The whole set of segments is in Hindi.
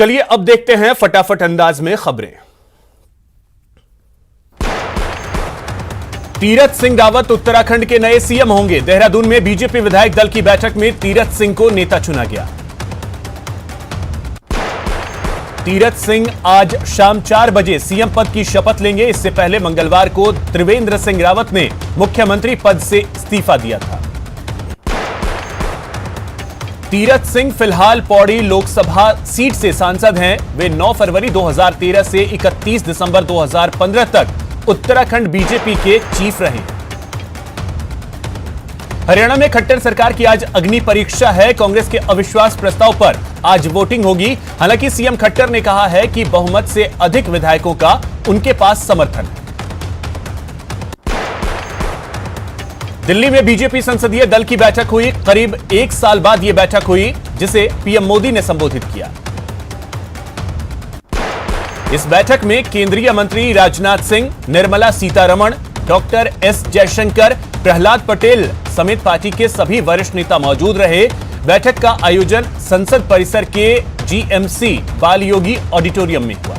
चलिए अब देखते हैं फटाफट अंदाज में खबरें। तीरथ सिंह रावत उत्तराखंड के नए सीएम होंगे। देहरादून में बीजेपी विधायक दल की बैठक में तीरथ सिंह को नेता चुना गया। तीरथ सिंह आज शाम 4 बजे सीएम पद की शपथ लेंगे। इससे पहले मंगलवार को त्रिवेंद्र सिंह रावत ने मुख्यमंत्री पद से इस्तीफा दिया था। तीरथ सिंह फिलहाल पौड़ी लोकसभा सीट से सांसद हैं। वे 9 फरवरी 2013 से 31 दिसंबर 2015 तक उत्तराखंड बीजेपी के चीफ रहे। हरियाणा में खट्टर सरकार की आज अग्नि परीक्षा है। कांग्रेस के अविश्वास प्रस्ताव पर आज वोटिंग होगी। हालांकि सीएम खट्टर ने कहा है कि बहुमत से अधिक विधायकों का उनके पास समर्थन है। दिल्ली में बीजेपी संसदीय दल की बैठक हुई। करीब 1 साल बाद यह बैठक हुई, जिसे पीएम मोदी ने संबोधित किया। इस बैठक में केंद्रीय मंत्री राजनाथ सिंह, निर्मला सीतारमण, डॉक्टर एस जयशंकर, प्रहलाद पटेल समेत पार्टी के सभी वरिष्ठ नेता मौजूद रहे। बैठक का आयोजन संसद परिसर के जीएमसी बालयोगी ऑडिटोरियम में हुआ।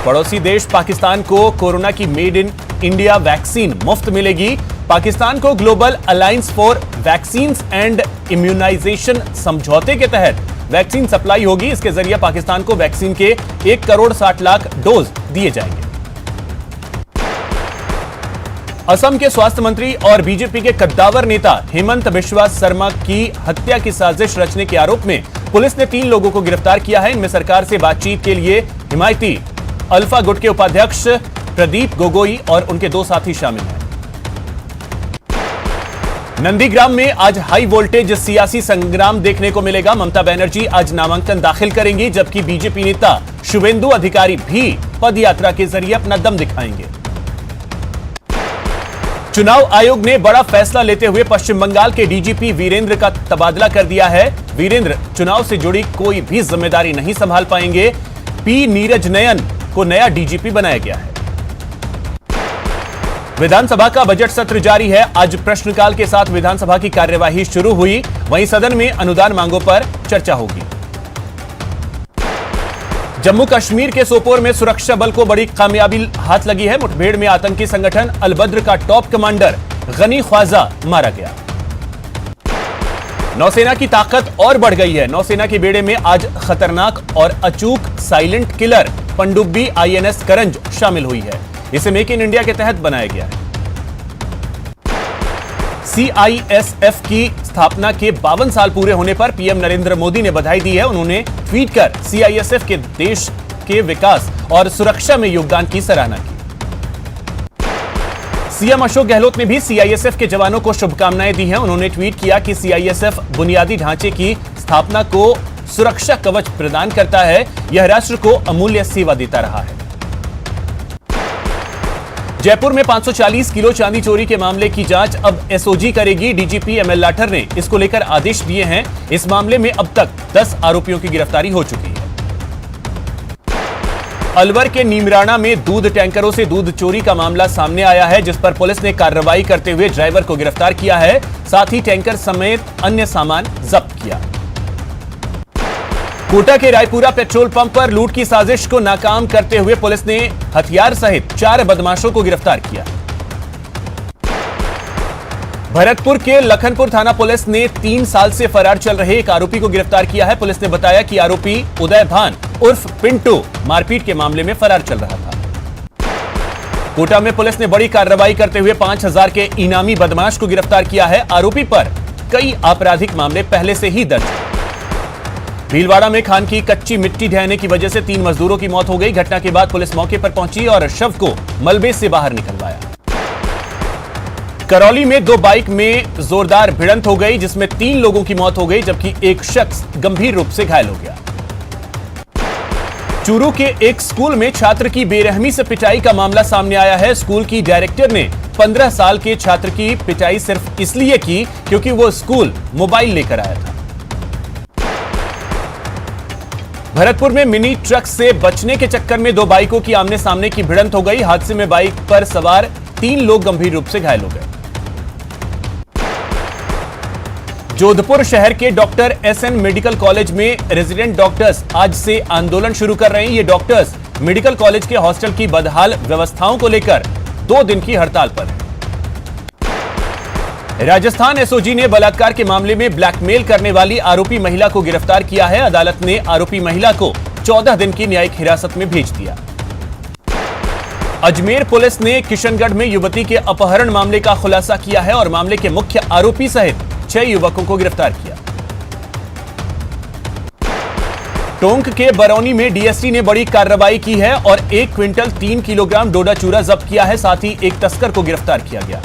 पड़ोसी देश पाकिस्तान को कोरोना की मेड इन इंडिया वैक्सीन मुफ्त मिलेगी। पाकिस्तान को global alliance for vaccines and immunisation समझौते के तहत वैक्सीन सप्लाई होगी। इसके जरिए पाकिस्तान को वैक्सीन के 1 करोड़ 60 लाख डोज दिए जाएंगे। असम के स्वास्थ्य मंत्री और बीजेपी के कद्दावर नेता हेमंत बिश्वा शर्मा की हत्या की साजिश रचने के आरोप में पुलिस ने 3 लोगों को गिरफ्तार किया है। इनमें सरकार से बातचीत के लिए हिमायती अल्फा गुट के उपाध्यक्ष प्रदीप गोगोई और उनके 2 साथी शामिल हैं। नंदीग्राम में आज हाई वोल्टेज सियासी संग्राम देखने को मिलेगा। ममता बनर्जी आज नामांकन दाखिल करेंगी, जबकि बीजेपी नेता शुभेंदु अधिकारी भी पदयात्रा के जरिए अपना दम दिखाएंगे। चुनाव आयोग ने बड़ा फैसला लेते हुए पश्चिम बंगाल के डीजीपी वीरेंद्र का तबादला कर दिया है। वीरेंद्र चुनाव से जुड़ी कोई भी जिम्मेदारी नहीं संभाल पाएंगे। पी नीरज नयन को नया डीजीपी बनाया गया है। विधानसभा का बजट सत्र जारी है। आज प्रश्नकाल के साथ विधानसभा की कार्यवाही शुरू हुई। वहीं सदन में अनुदान मांगों पर चर्चा होगी। जम्मू कश्मीर के सोपोर में सुरक्षा बल को बड़ी कामयाबी हाथ लगी है। मुठभेड़ में आतंकी संगठन अलबद्र का टॉप कमांडर गनी ख्वाजा मारा गया। नौसेना की ताकत और बढ़ गई है। नौसेना के बेड़े में आज खतरनाक और अचूक साइलेंट किलर पनडुब्बी आईएनएस करंज शामिल हुई है। इसे मेक इन इंडिया के तहत बनाया गया है। सीआईएसएफ की स्थापना के 52 साल पूरे होने पर पीएम नरेंद्र मोदी ने बधाई दी है। उन्होंने ट्वीट कर सीआईएसएफ के देश के विकास और सुरक्षा में योगदान की सराहना की। सीएम अशोक गहलोत ने भी सीआईएसएफ के जवानों को शुभकामनाएं दी हैं। उन्होंने ट्वीट किया कि सीआईएसएफ बुनियादी ढांचे की स्थापना को सुरक्षा कवच प्रदान करता है। यह राष्ट्र को अमूल्य सेवा देता रहा है। जयपुर में 540 किलो चांदी चोरी के मामले की जांच अब एसओजी करेगी। डीजीपी एमएल लाठर ने इसको लेकर आदेश दिए हैं। इस मामले में अब तक 10 आरोपियों की गिरफ्तारी हो चुकी है। अलवर के नीमराणा में दूध टैंकरों से दूध चोरी का मामला सामने आया है, जिस पर पुलिस ने कार्रवाई करते हुए ड्राइवर को गिरफ्तार किया है। साथ ही टैंकर समेत अन्य सामान जब्त किया। कोटा के रायपुरा पेट्रोल पंप पर लूट की साजिश को नाकाम करते हुए पुलिस ने हथियार सहित 4 बदमाशों को गिरफ्तार किया। भरतपुर के लखनपुर थाना पुलिस ने 3 साल से फरार चल रहे एक आरोपी को गिरफ्तार किया है। पुलिस ने बताया कि आरोपी उदय भान उर्फ पिंटू मारपीट के मामले में फरार चल रहा था। कोटा में पुलिस ने बड़ी कार्रवाई करते हुए 5000 के इनामी बदमाश को गिरफ्तार किया है। आरोपी पर कई आपराधिक मामले पहले से ही दर्ज हैं। भीलवाड़ा में खान की कच्ची मिट्टी ढहने की वजह से 3 मजदूरों की मौत हो गई। घटना के बाद पुलिस मौके पर पहुंची और शव को मलबे से बाहर निकलवाया। करौली में 2 बाइक में जोरदार भिड़ंत हो गई, जिसमें 3 लोगों की मौत हो गई, जबकि एक शख्स गंभीर रूप से घायल हो गया। चूरू के एक स्कूल में छात्र की बेरहमी से पिटाई का मामला सामने आया है। स्कूल की डायरेक्टर ने 15 साल के छात्र की पिटाई सिर्फ इसलिए की क्योंकि वो स्कूल मोबाइल लेकर आया था। भरतपुर में मिनी ट्रक से बचने के चक्कर में 2 बाइकों की आमने सामने की भिड़ंत हो गई। हादसे में बाइक पर सवार 3 लोग गंभीर रूप से घायल हो गए। जोधपुर शहर के डॉक्टर एसएन मेडिकल कॉलेज में रेजिडेंट डॉक्टर्स आज से आंदोलन शुरू कर रहे हैं। ये डॉक्टर्स मेडिकल कॉलेज के हॉस्टल की बदहाल व्यवस्थाओं को लेकर 2 दिन की हड़ताल पर हैं। राजस्थान एसओजी ने बलात्कार के मामले में ब्लैकमेल करने वाली आरोपी महिला को गिरफ्तार किया है। अदालत ने आरोपी महिला को 14 दिन की न्यायिक हिरासत में भेज दिया। अजमेर पुलिस ने किशनगढ़ में युवती के अपहरण मामले का खुलासा किया है और मामले के मुख्य आरोपी सहित 6 युवकों को गिरफ्तार किया। टोंक के बरौनी में डीएसटी ने बड़ी कार्रवाई की है और 1 क्विंटल 3 किलोग्राम डोडा चूरा जब्त किया है। साथ ही एक तस्कर को गिरफ्तार किया गया।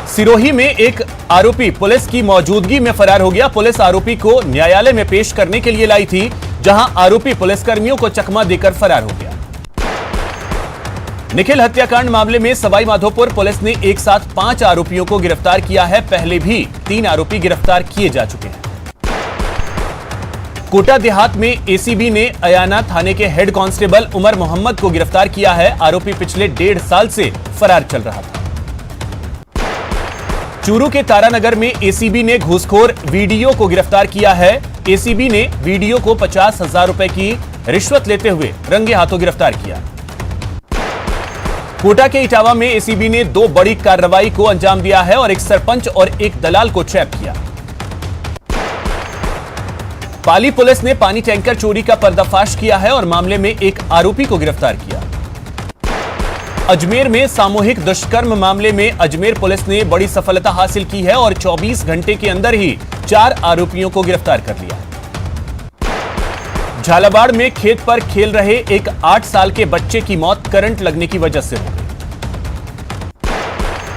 सिरोही में एक आरोपी पुलिस की मौजूदगी में फरार हो गया। पुलिस आरोपी को न्यायालय में पेश करने के लिए लाई थी, जहां आरोपी पुलिसकर्मियों को चकमा देकर फरार हो गया। निखिल हत्याकांड मामले में सवाई माधोपुर पुलिस ने एक साथ 5 आरोपियों को गिरफ्तार किया है। पहले भी 3 आरोपी गिरफ्तार किए जा चुके हैं। कोटा देहात में एसीबी ने अयाना थाने के हेड कांस्टेबल उमर मोहम्मद को गिरफ्तार किया है। आरोपी पिछले 1.5 साल से फरार चल रहा था। चूरू के तारानगर में एसीबी ने घूसखोर वीडियो को गिरफ्तार किया है। एसीबी ने वीडियो को 50,000 रुपए की रिश्वत लेते हुए रंगे हाथों गिरफ्तार किया। कोटा के इटावा में एसीबी ने 2 बड़ी कार्रवाई को अंजाम दिया है और एक सरपंच और एक दलाल को ट्रैप किया। पाली पुलिस ने पानी टैंकर चोरी का पर्दाफाश किया है और मामले में एक आरोपी को गिरफ्तार किया। अजमेर में सामूहिक दुष्कर्म मामले में अजमेर पुलिस ने बड़ी सफलता हासिल की है और 24 घंटे के अंदर ही 4 आरोपियों को गिरफ्तार कर लिया। झालावाड़ में खेत पर खेल रहे एक 8 साल के बच्चे की मौत करंट लगने की वजह से हो गई।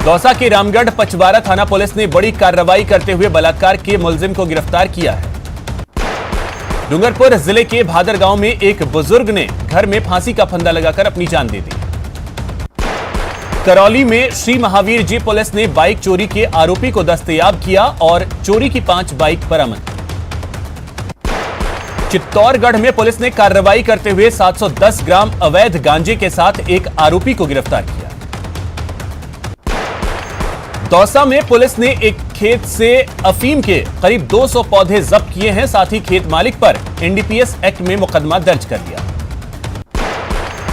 दौसा के रामगढ़ पचवारा थाना पुलिस ने बड़ी कार्रवाई करते हुए बलात्कार के मुलजिम को गिरफ्तार किया है। डूंगरपुर जिले के भादर गांव में एक बुजुर्ग ने घर में फांसी का फंदा लगाकर अपनी जान दे दी। करौली में श्री महावीर जी पुलिस ने बाइक चोरी के आरोपी को दस्तयाब किया और चोरी की 5 बाइक बरामद। चित्तौड़गढ़ में पुलिस ने कार्रवाई करते हुए 710 ग्राम अवैध गांजे के साथ एक आरोपी को गिरफ्तार किया। दौसा में पुलिस ने एक खेत से अफीम के करीब 200 पौधे जब्त किए हैं। साथ ही खेत मालिक पर एनडीपीएस एक्ट में मुकदमा दर्ज कर लिया।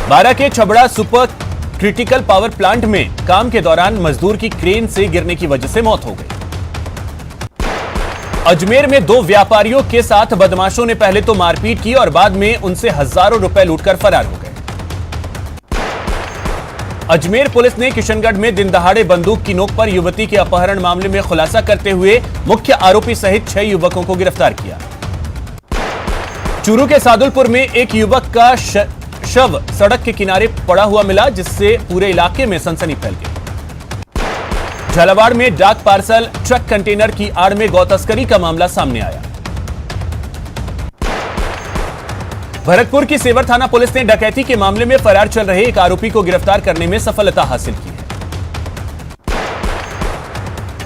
बारा के Chhabra super critical power plant में काम के दौरान मजदूर की क्रेन से गिरने की वजह से मौत हो गई। अजमेर में 2 व्यापारियों के साथ बदमाशों ने पहले तो मारपीट की और बाद में उनसे हजारों रुपए लूटकर फरार हो गए। अजमेर पुलिस ने किशनगढ़ में दिन दहाड़े बंदूक की नोक पर युवती के अपहरण मामले में खुलासा करते हुए मुख्य आरोपी सहित 6 युवकों को गिरफ्तार किया। चूरू के सादुलपुर में एक युवक का शव सड़क के किनारे पड़ा हुआ मिला, जिससे पूरे इलाके में सनसनी फैल गई। झालावाड़ में डाक पार्सल ट्रक कंटेनर की आड़ में गौ तस्करी का मामला सामने आया। भरतपुर की सेवर थाना पुलिस ने डकैती के मामले में फरार चल रहे एक आरोपी को गिरफ्तार करने में सफलता हासिल की है।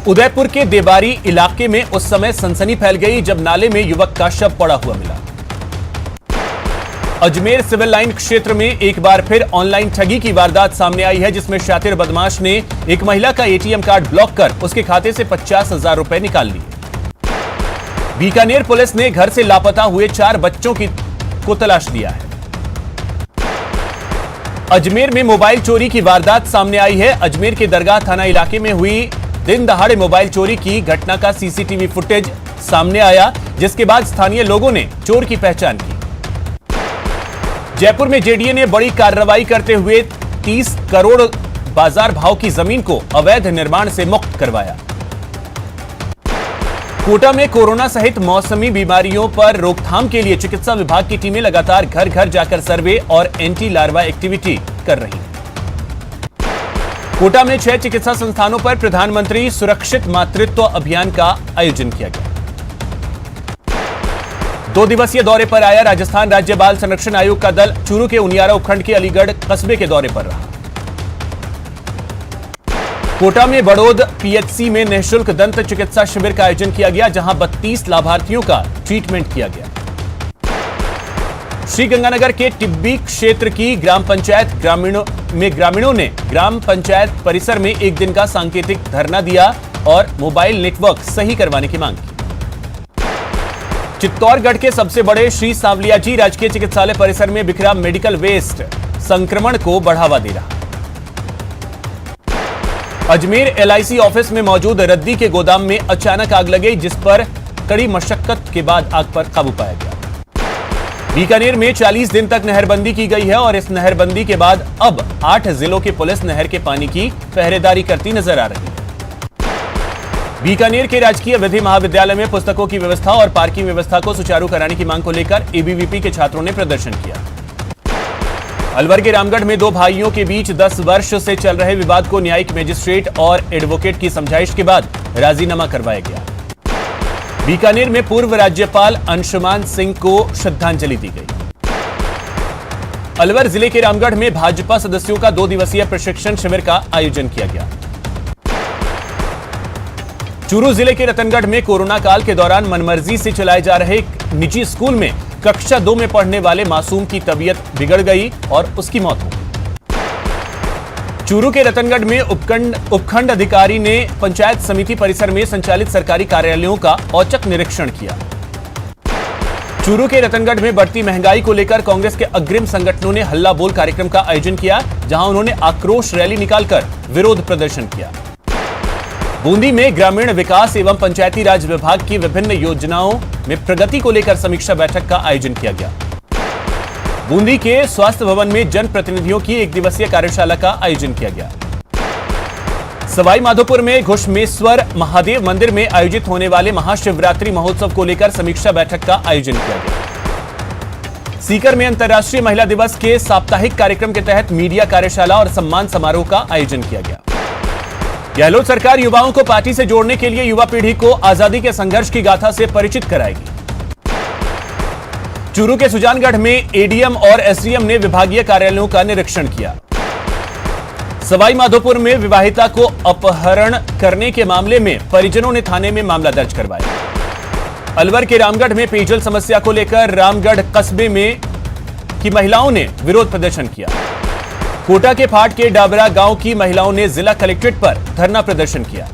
उदयपुर के देबारी इलाके में उस समय सनसनी फैल गई जब नाले में युवक का शव पड़ा हुआ मिला। अजमेर सिविल लाइन क्षेत्र में एक बार फिर ऑनलाइन ठगी की वारदात सामने आई है, जिसमें शातिर बदमाश ने एक महिला का एटीएम कार्ड ब्लॉक कर उसके खाते से 50,000 रुपए निकाल लिए। बीकानेर पुलिस ने घर से लापता हुए 4 बच्चों को तलाश लिया है। अजमेर में मोबाइल चोरी की वारदात सामने आई है। अजमेर के दरगाह थाना इलाके में हुई दिन दहाड़े मोबाइल चोरी की घटना का सीसीटीवी फुटेज सामने आया, जिसके बाद स्थानीय लोगों ने चोर की पहचान की। जयपुर में जेडीए ने बड़ी कार्रवाई करते हुए 30 करोड़ बाजार भाव की जमीन को अवैध निर्माण से मुक्त करवाया। कोटा में कोरोना सहित मौसमी बीमारियों पर रोकथाम के लिए चिकित्सा विभाग की टीमें लगातार घर घर जाकर सर्वे और एंटी लार्वा एक्टिविटी कर रही हैं। कोटा में 6 चिकित्सा संस्थानों पर प्रधानमंत्री सुरक्षित मातृत्व अभियान का आयोजन किया गया। 2 दिवसीय दौरे पर आया राजस्थान राज्य बाल संरक्षण आयोग का दल चूरू के उनियारा उपखंड के अलीगढ़ कस्बे के दौरे पर रहा। कोटा में बड़ौद पीएचसी में निःशुल्क दंत चिकित्सा शिविर का आयोजन किया गया, जहां 32 लाभार्थियों का ट्रीटमेंट किया गया। श्रीगंगानगर के टिब्बी क्षेत्र की ग्राम पंचायत ग्रामीणों ने ग्राम पंचायत परिसर में एक दिन का सांकेतिक धरना दिया। और मोबाइल नेटवर्क सही करवाने की मांग की। चित्तौड़गढ़ के सबसे बड़े श्री सांवलियाजी राजकीय चिकित्सालय परिसर में बिखरा मेडिकल वेस्ट संक्रमण को बढ़ावा दे रहा। अजमेर LIC ऑफिस में मौजूद रद्दी के गोदाम में अचानक आग लगी, जिस पर कड़ी मशक्कत के बाद आग पर काबू पाया गया। बीकानेर में 40 दिन तक नहरबंदी की गई है और इस नहरबंदी के बाद अब 8 जिलों की पुलिस नहर के पानी की पहरेदारी करती नजर आ रही है। बीकानेर के राजकीय विधि महाविद्यालय में पुस्तकों की व्यवस्था और पार्किंग व्यवस्था को सुचारू कराने की मांग को लेकर ABVP के छात्रों ने प्रदर्शन किया। अलवर के रामगढ़ में दो भाइयों के बीच 10 वर्ष से चल रहे विवाद को न्यायिक मजिस्ट्रेट और एडवोकेट की समझाइश के बाद राजीनामा करवाया गया। बीकानेर में पूर्व राज्यपाल अंशुमान सिंह को श्रद्धांजलि दी गई। अलवर जिले के रामगढ़ में भाजपा सदस्यों का 2 दिवसीय प्रशिक्षण शिविर का आयोजन किया गया। चूरू जिले के रतनगढ़ में कोरोना काल के दौरान मनमर्जी से चलाए जा रहे एक निजी स्कूल में कक्षा 2 में पढ़ने वाले मासूम की तबीयत बिगड़ गई और उसकी मौत हो गई। चूरू के रतनगढ़ में उपखंड अधिकारी ने पंचायत समिति परिसर में संचालित सरकारी कार्यालयों का औचक निरीक्षण किया। चूरू के रतनगढ़ में बढ़ती महंगाई को लेकर कांग्रेस के अग्रिम संगठनों ने हल्ला बोल कार्यक्रम का आयोजन किया, जहां उन्होंने आक्रोश रैली निकालकर विरोध प्रदर्शन किया। बूंदी में ग्रामीण विकास एवं पंचायती राज विभाग की विभिन्न योजनाओं में प्रगति को लेकर समीक्षा बैठक का आयोजन किया गया। बूंदी के स्वास्थ्य भवन में जनप्रतिनिधियों की 1 दिवसीय कार्यशाला का आयोजन किया गया। सवाई माधोपुर में घुश्मेश्वर महादेव मंदिर में आयोजित होने वाले महाशिवरात्रि महोत्सव को लेकर समीक्षा बैठक का आयोजन किया गया। सीकर में अंतर्राष्ट्रीय महिला दिवस के साप्ताहिक कार्यक्रम के तहत मीडिया कार्यशाला और सम्मान समारोह का आयोजन किया गया। गहलोत सरकार युवाओं को पार्टी से जोड़ने के लिए युवा पीढ़ी को आजादी के संघर्ष की गाथा से परिचित कराएगी। चूरू के सुजानगढ़ में ADM और SDM ने विभागीय कार्यालयों का निरीक्षण किया। सवाई माधोपुर में विवाहिता को अपहरण करने के मामले में परिजनों ने थाने में मामला दर्ज करवाया। अलवर के रामगढ़ में पेयजल समस्या को लेकर रामगढ़ कस्बे में की महिलाओं ने विरोध प्रदर्शन किया। कोटा के फाट के डाबरा गांव की महिलाओं ने जिला कलेक्ट्रेट पर धरना प्रदर्शन किया।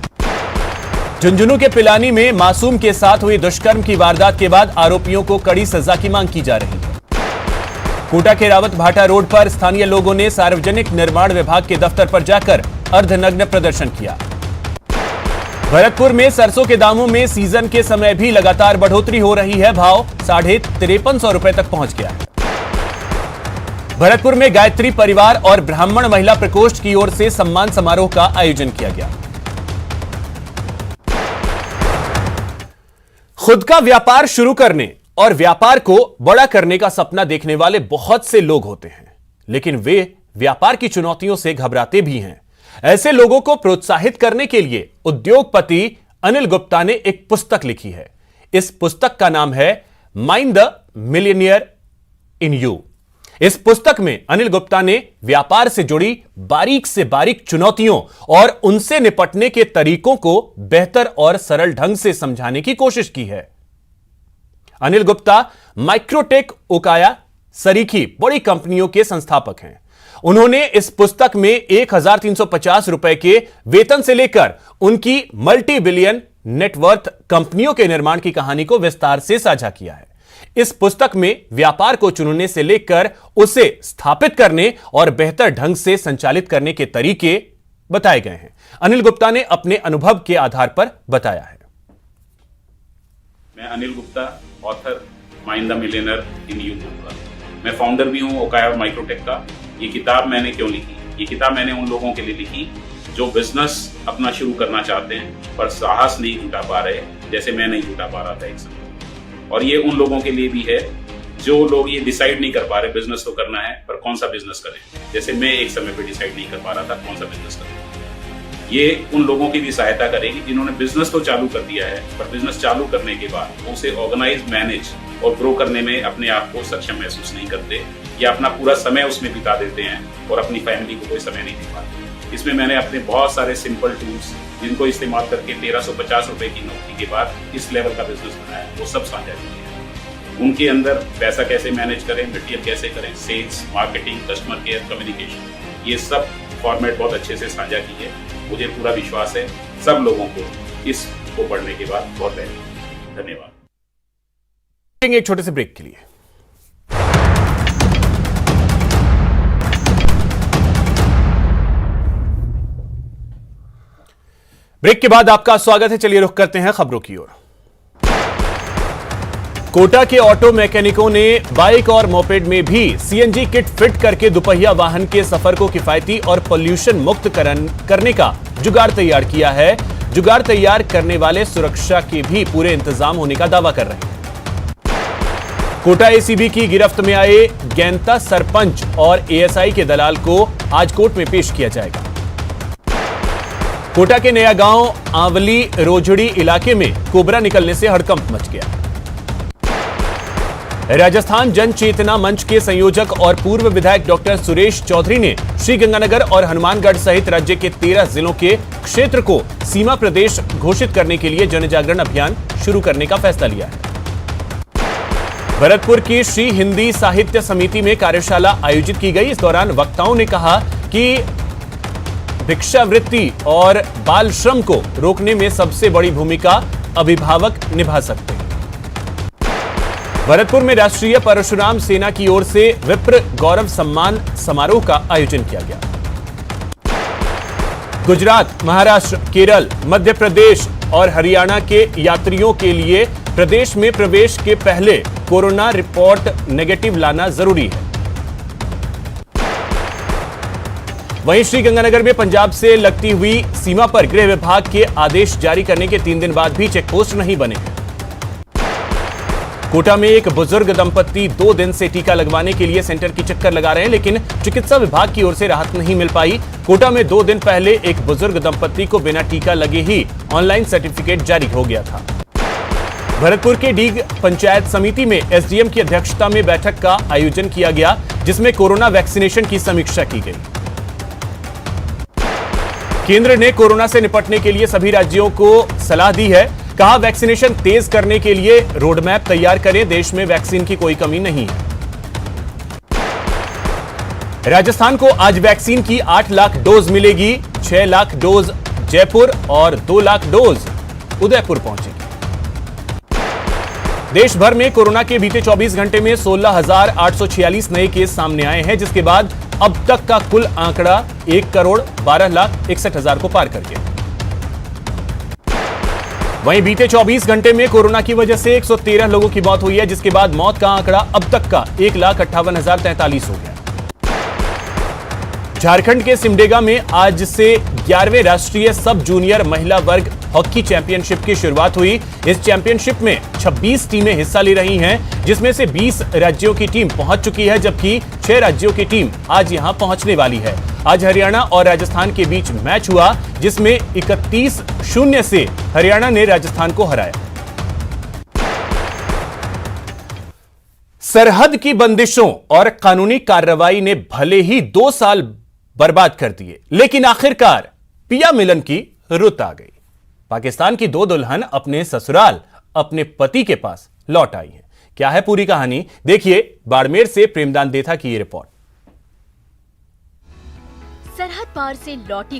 झुंझुनू के पिलानी में मासूम के साथ हुई दुष्कर्म की वारदात के बाद आरोपियों को कड़ी सजा की मांग की जा रही है। कोटा के रावत भाटा रोड पर स्थानीय लोगों ने सार्वजनिक निर्माण विभाग के दफ्तर पर जाकर अर्धनग्न प्रदर्शन किया। भरतपुर में सरसों के दामों में सीजन के समय भी लगातार बढ़ोतरी हो रही है। भाव 5350 रुपए तक पहुंच गया है। भरतपुर में गायत्री परिवार और ब्राह्मण महिला प्रकोष्ठ की ओर से सम्मान समारोह का आयोजन किया गया। खुद का व्यापार शुरू करने और व्यापार को बड़ा करने का सपना देखने वाले बहुत से लोग होते हैं, लेकिन वे व्यापार की चुनौतियों से घबराते भी हैं। ऐसे लोगों को प्रोत्साहित करने के लिए उद्योगपति अनिल गुप्ता ने एक पुस्तक लिखी है। इस पुस्तक का नाम है mind the millionaire in you. इस पुस्तक में अनिल गुप्ता ने व्यापार से जुड़ी बारीक से बारीक चुनौतियों और उनसे निपटने के तरीकों को बेहतर और सरल ढंग से समझाने की कोशिश की है। अनिल गुप्ता माइक्रोटेक ओकाया सरीखी बड़ी कंपनियों के संस्थापक हैं। उन्होंने इस पुस्तक में 1350 रुपए के वेतन से लेकर उनकी मल्टी बिलियन नेटवर्थ कंपनियों के निर्माण की कहानी को विस्तार से साझा किया है। इस पुस्तक में व्यापार को चुनने से लेकर उसे स्थापित करने और बेहतर ढंग से संचालित करने के तरीके बताए गए हैं। अनिल गुप्ता ने अपने अनुभव के आधार पर बताया है। मैं Anil Gupta, author mind the millionaire in you का। मैं फाउंडर भी हूं ओकाया माइक्रोटेक का। ये किताब मैंने क्यों लिखी? ये किताब मैंने उन लोगों के लिए लिखी जो बिजनेस अपना शुरू करना चाहते हैं पर साहस नहीं जुटा पा रहे, जैसे मैं नहीं जुटा पा रहा था एक समय। और ये उन लोगों के लिए भी है जो लोग ये डिसाइड नहीं कर पा रहे बिजनेस तो करना है पर कौन सा बिजनेस करें, जैसे मैं एक समय पे डिसाइड नहीं कर पा रहा था कौन सा बिजनेस करें। ये उन लोगों की भी सहायता करेगी जिन्होंने बिजनेस तो चालू कर दिया है पर बिजनेस चालू करने के बाद उसे ऑर्गेनाइज, मैनेज और ग्रो करने में अपने आप को सक्षम महसूस नहीं करते या अपना पूरा समय उसमें बिता देते हैं और अपनी फैमिली को कोई समय नहीं दे पाते। इसमें मैंने अपने बहुत सारे सिंपल टूल्स जिनको इस्तेमाल करके 1350 रुपए की नौकरी के बाद इस लेवल का बिजनेस बनाया, वो सब साझा किए हैं। उनके अंदर पैसा कैसे मैनेज करें, मटेरियल कैसे करें, sales, marketing, customer care, communication, ये सब फॉर्मेट बहुत अच्छे से साझा की है। मुझे पूरा विश्वास है सब लोगों को इसको पढ़ने के बाद बहुत धन्यवाद। एक छोटे से ब्रेक के लिए। ब्रेक के बाद आपका स्वागत है। चलिए रुख करते हैं खबरों की ओर। कोटा के ऑटो मैकेनिकों ने बाइक और मोपेड में भी सीएनजी किट फिट करके दुपहिया वाहन के सफर को किफायती और पोल्यूशन मुक्त करने का जुगाड़ तैयार किया है। जुगाड़ तैयार करने वाले सुरक्षा के भी पूरे इंतजाम होने का दावा कर रहे हैं। कोटा एसीबी की गिरफ्त में आए गैंता सरपंच और एएसआई के दलाल को आज कोर्ट में पेश किया जाएगा। कोटा के नया गांव आंवली रोजड़ी इलाके में कोबरा निकलने से हड़कंप मच गया। राजस्थान जन चेतना मंच के संयोजक और पूर्व विधायक डॉक्टर सुरेश चौधरी ने श्रीगंगानगर और हनुमानगढ़ सहित राज्य के 13 जिलों के क्षेत्र को सीमा प्रदेश घोषित करने के लिए जनजागरण अभियान शुरू करने का फैसला लिया है। भरतपुर की श्री हिंदी साहित्य समिति में कार्यशाला आयोजित की गई। इस दौरान वक्ताओं ने कहा कि भिक्षावृत्ति और बाल श्रम को रोकने में सबसे बड़ी भूमिका अभिभावक निभा सकते हैं। भरतपुर में राष्ट्रीय परशुराम सेना की ओर से विप्र गौरव सम्मान समारोह का आयोजन किया गया। गुजरात, महाराष्ट्र, केरल, मध्य प्रदेश और हरियाणा के यात्रियों के लिए प्रदेश में प्रवेश के पहले कोरोना रिपोर्ट नेगेटिव लाना जरूरी है। वहीं श्रीगंगानगर में पंजाब से लगती हुई सीमा पर गृह विभाग के आदेश जारी करने के 3 दिन बाद भी चेकपोस्ट नहीं बने हैं। कोटा में एक बुजुर्ग दंपत्ति 2 दिन से टीका लगवाने के लिए सेंटर की चक्कर लगा रहे हैं, लेकिन चिकित्सा विभाग की ओर से राहत नहीं मिल पाई। कोटा में 2 दिन पहले एक बुजुर्ग दंपत्ति को बिना टीका लगे ही ऑनलाइन सर्टिफिकेट जारी हो गया था। भरतपुर के डीग पंचायत समिति में एसडीएम की अध्यक्षता में बैठक का आयोजन किया गया, जिसमें कोरोना वैक्सीनेशन की समीक्षा की गई। केंद्र ने कोरोना से निपटने के लिए सभी राज्यों को सलाह दी है। कहा, वैक्सीनेशन तेज करने के लिए रोडमैप तैयार करें। देश में वैक्सीन की कोई कमी नहीं है। राजस्थान को आज वैक्सीन की 8 लाख डोज मिलेगी। 6 लाख डोज जयपुर और 2 लाख डोज उदयपुर पहुंचेगी। देश भर में कोरोना के बीते 24 घंटे में 16,846 नए केस सामने आए हैं, जिसके बाद अब तक का कुल आंकड़ा 1,12,61,000 को पार कर गया। वहीं बीते 24 घंटे में कोरोना की वजह से 113 लोगों की मौत हुई है, जिसके बाद मौत का आंकड़ा अब तक का 1,58,043 हो गया। झारखंड के सिमडेगा में आज से 11वें राष्ट्रीय सब जूनियर महिला वर्ग हॉकी चैंपियनशिप की शुरुआत हुई। इस चैंपियनशिप में 26 टीमें हिस्सा ले रही हैं, जिसमें से 20 राज्यों की टीम पहुंच चुकी है, जबकि 6 राज्यों की टीम आज यहां पहुंचने वाली है। आज हरियाणा और राजस्थान के बीच मैच हुआ, जिसमें 31-0 से हरियाणा ने राजस्थान को हराया। सरहद की बंदिशों और कानूनी कार्रवाई ने भले ही 2 साल बर्बाद कर दिए, लेकिन आखिरकार पिया मिलन की रुत आ गई। पाकिस्तान की 2 दुल्हन अपने ससुराल अपने पति के पास लौट आई हैं। क्या है पूरी कहानी, देखिए बाड़मेर से प्रेमदान देथा की ये रिपोर्ट। सरहद पार से लौटी